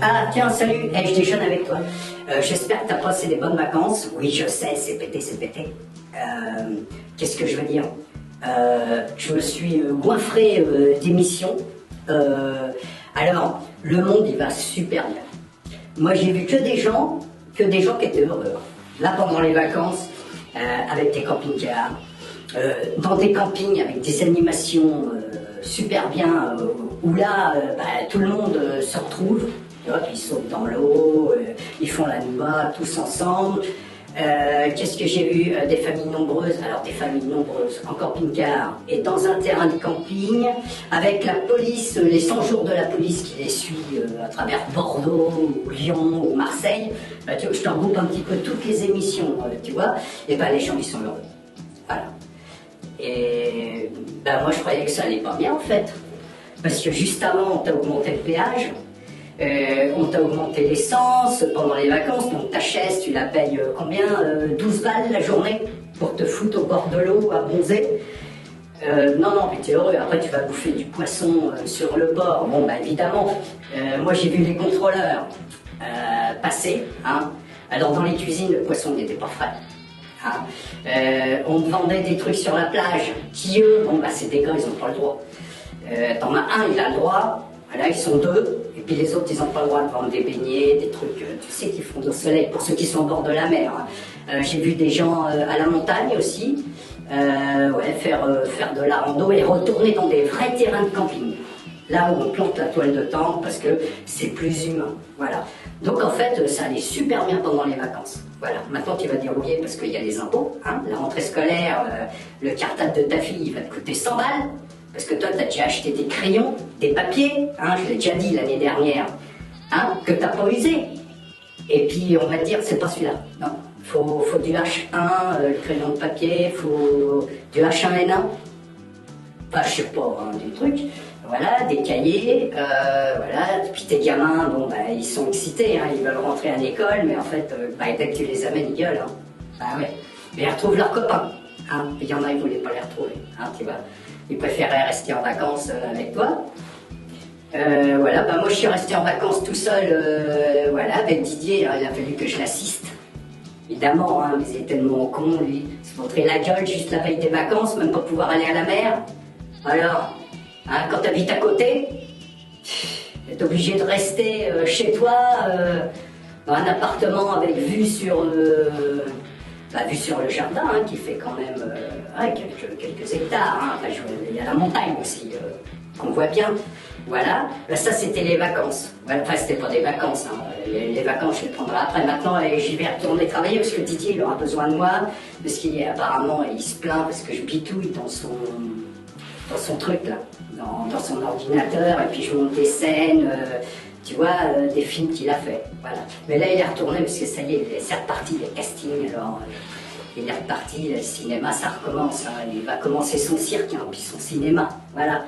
Ah tiens, salut, je déjeune avec toi. J'espère que tu as passé des bonnes vacances. Oui, je sais, c'est pété, c'est pété. Qu'est-ce que je veux dire? Je me suis goinfré d'émissions. Alors, le monde, il va super bien. Moi, j'ai vu que des gens qui étaient heureux. Là, pendant les vacances, avec des camping-cars, dans des campings avec des animations super bien, où là, tout le monde se retrouve. Tu vois, puis ils sautent dans l'eau, ils font la noix tous ensemble. Qu'est-ce que j'ai vu? Des familles nombreuses, alors des familles nombreuses en camping-car et dans un terrain de camping, avec la police, les 100 jours de la police qui les suit à travers Bordeaux, ou Lyon ou Marseille. Tu vois, je te regroupe un petit peu toutes les émissions, tu vois, et les gens ils sont heureux. Voilà. Et moi je croyais que ça allait pas bien en fait, parce que juste avant on t'a augmenté le péage. On t'a augmenté l'essence pendant les vacances, donc ta chaise, tu la payes combien 12 balles la journée pour te foutre au bord de l'eau à bronzer. Non, mais t'es heureux, après tu vas bouffer du poisson sur le bord. Bon, évidemment, moi j'ai vu les contrôleurs passer, hein. Alors dans les cuisines, le poisson n'était pas frais. Hein. On vendait des trucs sur la plage qui, eux, c'est des gars, ils n'ont pas le droit. T'en as un, il a le droit. Là, ils sont deux, et puis les autres, ils n'ont pas le droit de vendre des beignets, des trucs, tu sais, qui font au soleil, pour ceux qui sont au bord de la mer. Hein. J'ai vu des gens à la montagne aussi, faire de la rando et retourner dans des vrais terrains de camping. Là où on plante la toile de tente, parce que c'est plus humain. Voilà. Donc en fait, ça allait super bien pendant les vacances. Voilà. Maintenant, tu vas dérouiller parce qu'il y a les impôts. Hein. La rentrée scolaire, le cartable de ta fille, il va te coûter 100 balles. Parce que toi, tu as déjà acheté des crayons, des papiers, hein, je l'ai déjà dit l'année dernière, hein, que tu n'as pas usé. Et puis, on va te dire, c'est pas celui-là. Non, faut du H1, le crayon de papier, faut du H1N1. Enfin, je sais pas, hein, du truc. Voilà, des cahiers, voilà. Puis tes gamins, ils sont excités, hein, ils veulent rentrer à l'école, mais en fait, dès que tu les amènes, ils gueulent. Hein. Ouais. Mais ils retrouvent leurs copains. Hein. Il y en a, ils ne voulaient pas les retrouver. Hein, tu vois. Ils préféraient rester en vacances avec toi. Voilà, moi je suis resté en vacances tout seul, voilà, avec Didier. Alors, il a fallu que je l'assiste. Évidemment, hein, mais il est tellement con, lui. Se montrer la gueule juste la veille des vacances, même pas pouvoir aller à la mer. Alors, hein, quand tu habites à côté, tu es obligé de rester chez toi, dans un appartement avec vue sur vue sur le jardin, hein, qui fait quand même quelques hectares. Hein. Il y a la montagne aussi, qu'on voit bien. Voilà. Ça, c'était les vacances. Voilà. Enfin, c'était pas des vacances. Hein. Les vacances, je les prendrai après. Maintenant, j'y vais retourner travailler parce que Didier, il aura besoin de moi. Parce qu'apparemment, il se plaint parce que je bitouille dans son truc, là. Dans son ordinateur. Et puis, je monte des scènes. Tu vois, des films qu'il a fait, voilà. Mais là, il est retourné parce que ça y est, c'est reparti, les castings, alors, il est reparti, le cinéma, ça recommence, hein. Il va commencer son cirque, hein, puis son cinéma, voilà.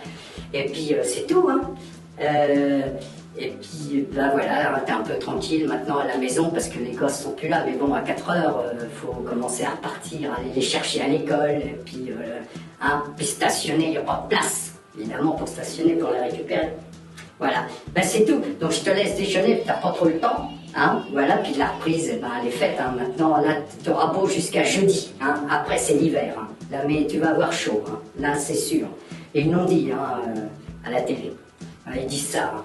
Et puis, c'est tout, hein. Et puis, voilà, t'es un peu tranquille maintenant à la maison parce que les gosses sont plus là, mais bon, à 4 heures, faut commencer à repartir, aller les chercher à l'école, et puis, puis stationner, il n'y a pas de place, évidemment, pour stationner, pour les récupérer. Voilà, c'est tout. Donc je te laisse déjeuner, tu n'as pas trop le temps. Hein, voilà, puis la reprise, elle est faite. Hein. Maintenant, là, tu auras beau jusqu'à jeudi. Hein. Après, c'est l'hiver. Hein. Là, mais tu vas avoir chaud. Hein. Là, c'est sûr. Et ils l'ont dit à la télé. Ils disent ça, hein,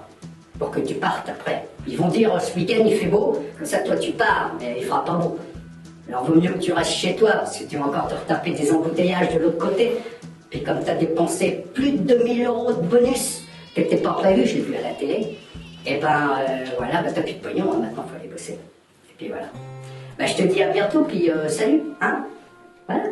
pour que tu partes après. Ils vont dire, ce week-end, il fait beau. Comme ça, toi, tu pars, mais il fera pas beau. Alors, vaut mieux que tu restes chez toi, parce que tu vas encore te retaper des embouteillages de l'autre côté. Puis comme tu as dépensé plus de 2000 € de bonus, qui n'était pas prévu, je l'ai vu à la télé, et voilà, t'as plus de pognon, hein, maintenant il faut aller bosser. Et puis voilà. Je te dis à bientôt, puis salut, hein, voilà.